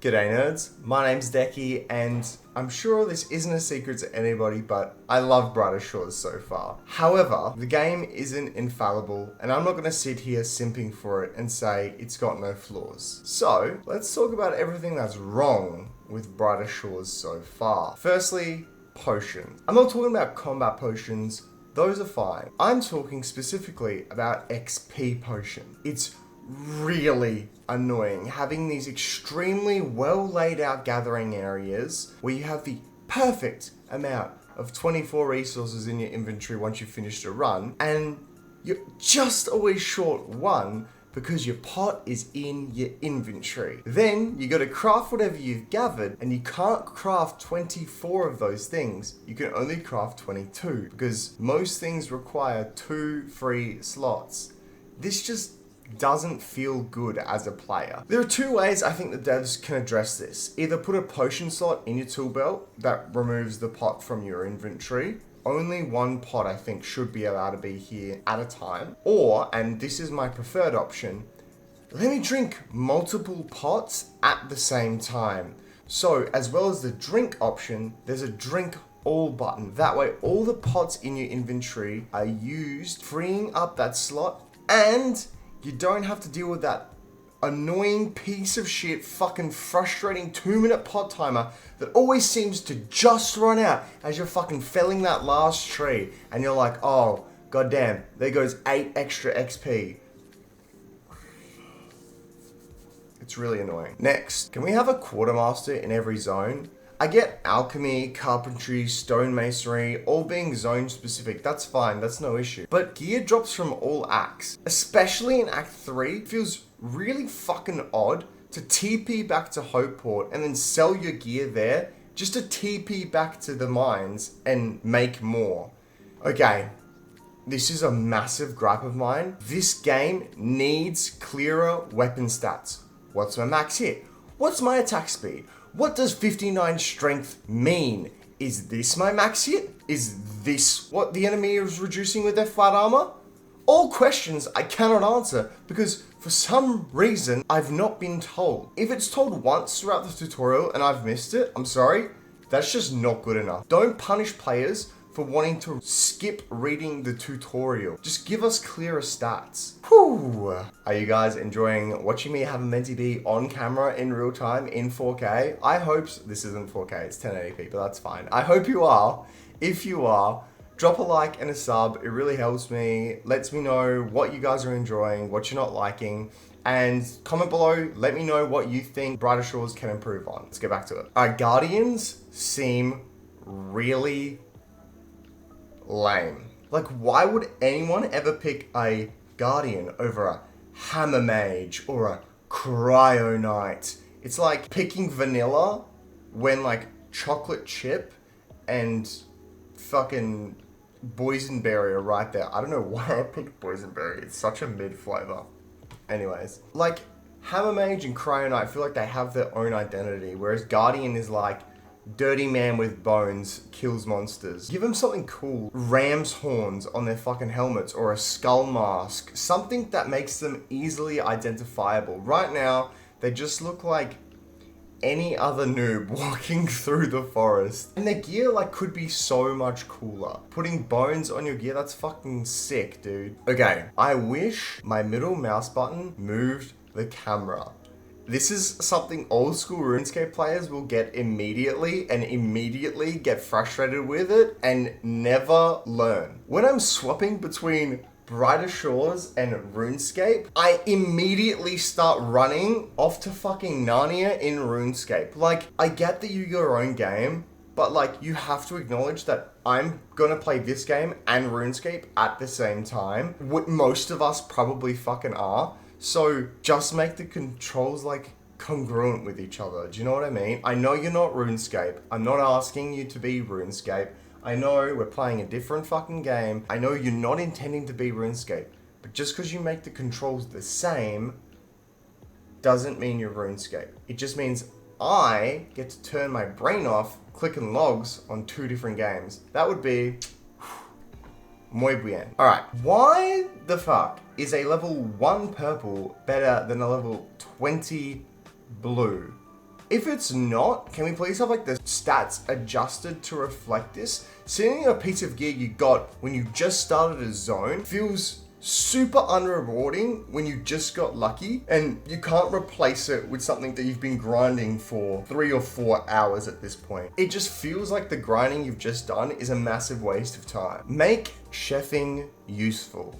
G'day nerds, my name's Deki and I'm sure this isn't a secret to anybody, but I love Brighter Shores so far. However, the game isn't infallible and I'm not going to sit here simping for it and say it's got no flaws. So, let's talk about everything that's wrong with Brighter Shores so far. Firstly, potions. I'm not talking about combat potions, those are fine. I'm talking specifically about XP potion. It's really annoying having these extremely well laid out gathering areas where you have the perfect amount of 24 resources in your inventory once you've finished a run, and you're just always short one because your pot is in your inventory. Then you gotta craft whatever you've gathered, and you can't craft 24 of those things. You can only craft 22 because most things require 2 free slots. This just doesn't feel good as a player. There are 2 ways I think the devs can address this. Either put a potion slot in your tool belt that removes the pot from your inventory. Only 1 pot I think should be allowed to be here at a time. Or, and this is my preferred option, let me drink multiple pots at the same time. So as well as the drink option, there's a drink all button. That way all the pots in your inventory are used, freeing up that slot, and you don't have to deal with that annoying piece of shit, fucking frustrating 2-minute pot timer that always seems to just run out as you're fucking felling that last tree. And you're like, oh, goddamn, there goes 8 extra XP. It's really annoying. Next, can we have a quartermaster in every zone? I get alchemy, carpentry, stonemasonry, all being zone specific, that's fine, that's no issue. But gear drops from all acts, especially in Act 3, feels really fucking odd to TP back to Hopeport and then sell your gear there just to TP back to the mines and make more. Okay, this is a massive gripe of mine. This game needs clearer weapon stats. What's my max hit? What's my attack speed? What does 59 strength mean? Is this my max hit? Is this what the enemy is reducing with their flat armor? All questions I cannot answer because for some reason I've not been told. If it's told once throughout the tutorial and I've missed it, I'm sorry, that's just not good enough. Don't punish players for wanting to skip reading the tutorial. Just give us clearer stats. Whew. Are you guys enjoying watching me have a mentee be on camera in real time in 4K? I hope this isn't 4K, it's 1080p, but that's fine. I hope you are. If you are, drop a like and a sub. It really helps me, lets me know what you guys are enjoying, what you're not liking, and comment below, let me know what you think Brighter Shores can improve on. Let's get back to it. Our Guardians seem really lame. Like, why would anyone ever pick a Guardian over a Hammer Mage or a Cryo Knight? It's like picking vanilla when like chocolate chip and fucking boysenberry are right there. I don't know why I picked boysenberry. It's such a mid flavor. Anyways, like Hammer Mage and Cryo Knight feel like they have their own identity, whereas Guardian is like dirty man with bones, kills monsters. Give them something cool. Ram's horns on their fucking helmets or a skull mask. Something that makes them easily identifiable. Right now, they just look like any other noob walking through the forest. And their gear like could be so much cooler. Putting bones on your gear, that's fucking sick, dude. Okay, I wish my middle mouse button moved the camera. This is something old school RuneScape players will get immediately and immediately get frustrated with it and never learn. When I'm swapping between Brighter Shores and RuneScape, I immediately start running off to fucking Narnia in RuneScape. Like, I get that you're your own game, but like, you have to acknowledge that I'm gonna play this game and RuneScape at the same time. What most of us probably fucking are. So just make the controls like congruent with each other. Do you know what I mean? I know you're not RuneScape. I'm not asking you to be RuneScape. I know we're playing a different fucking game. I know you're not intending to be RuneScape. But just because you make the controls the same doesn't mean you're RuneScape. It just means I get to turn my brain off clicking logs on 2 different games. That would be muy bien. Alright, why the fuck is a level 1 purple better than a level 20 blue? If it's not, can we please have like the stats adjusted to reflect this? Seeing a piece of gear you got when you just started a zone feels super unrewarding when you just got lucky, and you can't replace it with something that you've been grinding for 3 or 4 hours at this point. It just feels like the grinding you've just done is a massive waste of time. Make chefing useful.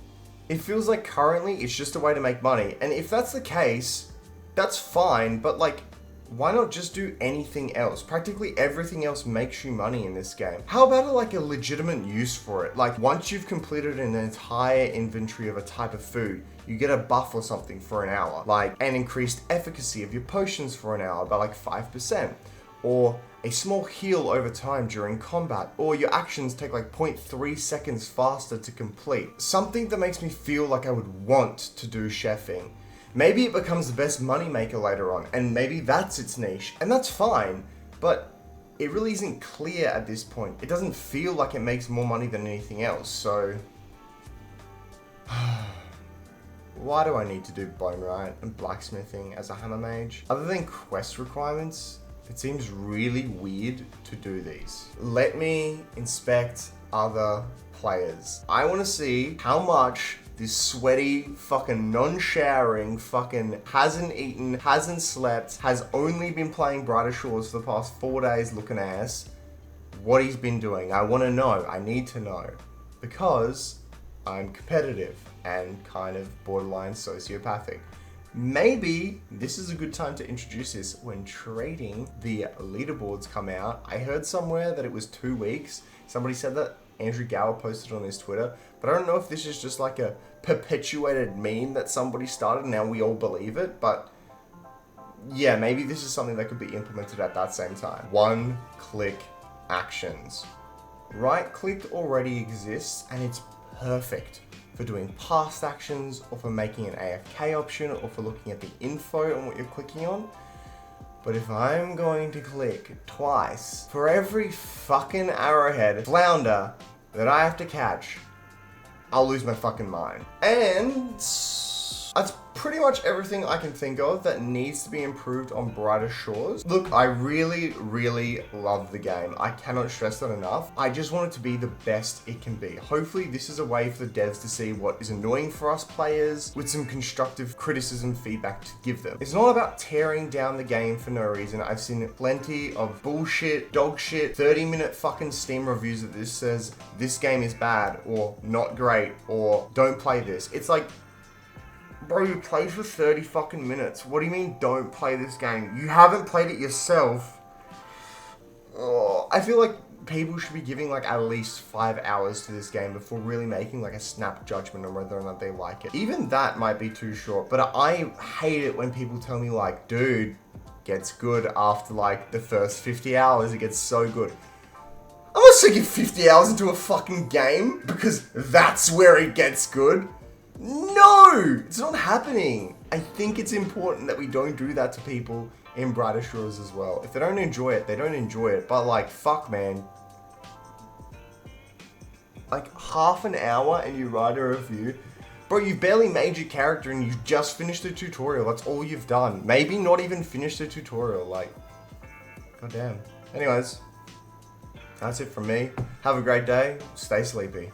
It feels like currently it's just a way to make money, and if that's the case, that's fine, but like, why not just do anything else? Practically everything else makes you money in this game. How about like a legitimate use for it? Like once you've completed an entire inventory of a type of food, you get a buff or something for an hour, like an increased efficacy of your potions for an hour by like 5%, or a small heal over time during combat, or your actions take like 0.3 seconds faster to complete. Something that makes me feel like I would want to do chefing. Maybe it becomes the best moneymaker later on, and maybe that's its niche, and that's fine, but it really isn't clear at this point. It doesn't feel like it makes more money than anything else, so why do I need to do bone right and blacksmithing as a hammer mage? Other than quest requirements, it seems really weird to do these. Let me inspect other players. I want to see how much this sweaty, fucking non-showering, fucking hasn't eaten, hasn't slept, has only been playing Brighter Shores for the past 4 days looking ass, what he's been doing. I want to know. I need to know. Because I'm competitive and kind of borderline sociopathic. Maybe this is a good time to introduce this when trading the leaderboards come out. I heard somewhere that it was 2 weeks. Somebody said that Andrew Gower posted on his Twitter, but I don't know if this is just like a perpetuated meme that somebody started and now we all believe it, but yeah, maybe this is something that could be implemented at that same time. One-click actions. Right-click already exists and it's perfect for doing past actions, or for making an AFK option, or for looking at the info on what you're clicking on. But if I'm going to click twice for every fucking arrowhead flounder that I have to catch, I'll lose my fucking mind. And that's pretty much everything I can think of that needs to be improved on Brighter Shores. Look, I really, really love the game. I cannot stress that enough. I just want it to be the best it can be. Hopefully this is a way for the devs to see what is annoying for us players with some constructive criticism feedback to give them. It's not about tearing down the game for no reason. I've seen plenty of bullshit, dog shit, 30-minute fucking Steam reviews that this says this game is bad or not great or don't play this. It's like, bro, you played for 30 fucking minutes. What do you mean don't play this game? You haven't played it yourself. Oh, I feel like people should be giving like at least 5 hours to this game before really making like a snap judgment on whether or not they like it. Even that might be too short, but I hate it when people tell me like, dude, gets good after like the first 50 hours, it gets so good. I'm not sticking 50 hours into a fucking game because that's where it gets good. No, it's not happening. I think it's important that we don't do that to people in Brighter Shores as well. If they don't enjoy it, they don't enjoy it. But like, fuck, man. Like half an hour and you write a review. Bro, you barely made your character and you just finished the tutorial. That's all you've done. Maybe not even finished the tutorial. Like, goddamn. Anyways, that's it from me. Have a great day. Stay sleepy.